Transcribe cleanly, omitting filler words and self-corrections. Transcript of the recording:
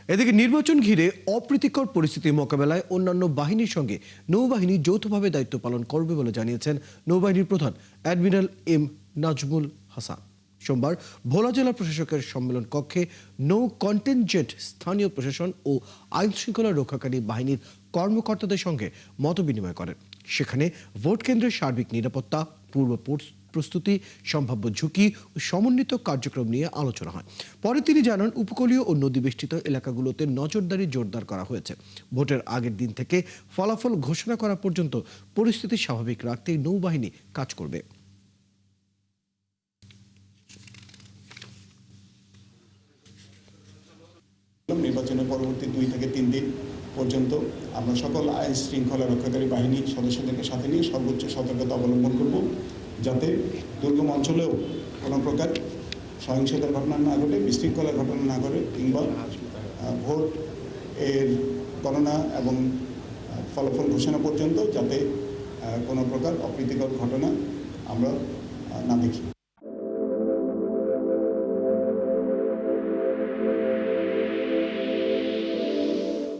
এদিকে নির্বাচন ঘিরে অপ্রীতিকর পরিস্থিতি মোকাবেলায় অন্যান্য বাহিনীর সঙ্গে নৌবাহিনী যৌথভাবে দায়িত্ব পালন করবে বলে জানিয়েছেন নৌবাহিনীর প্রধান অ্যাডমিরাল এম নাজমুল হাসান। সোমবার ভোলা জেলা প্রশাসকের সম্মেলন কক্ষে নৌ কন্টিনজেন্ট স্থানীয় প্রশাসন ও আইন শৃঙ্খলা রক্ষাকারী বাহিনীর কর্মকর্তাদের সঙ্গে মতবিনিময় করেন। সেখানে ভোট কেন্দ্রের সার্বিক নিরাপত্তা, পূর্ব প্রস্তুতি, সম্ভাব্য ঝুঁকি ও সমন্বিত কার্যক্রম নিয়ে আলোচনা হয়। পরে তিনি জানান, উপকূলীয় ও নদীবেষ্টিত এলাকাগুলোতে নজরদারি জোরদার করা হয়েছে। ভোটের আগের দিন থেকে ফলাফল ঘোষণা করা পর্যন্ত পরিস্থিতি স্বাভাবিক রাখতে নৌবাহিনী কাজ করবে। নির্বাচনের পরবর্তী 2 থেকে 3 দিন পর্যন্ত আমরা সকল আইন শৃঙ্খলা রক্ষাকারী বাহিনী সদস্যদেরকে সাথে নিয়ে সর্বোচ্চ সতর্কতা অবলম্বন করব, যাতে দুর্গম অঞ্চলেও কোনো প্রকার সহিংসতার ঘটনা না ঘটে, বিশৃঙ্খলার ঘটনা না ঘটে, কিংবা ভোট এর গণনা এবং ফলাফল ঘোষণা পর্যন্ত যাতে কোনো প্রকার অপ্রীতিকর ঘটনা আমরা না দেখি।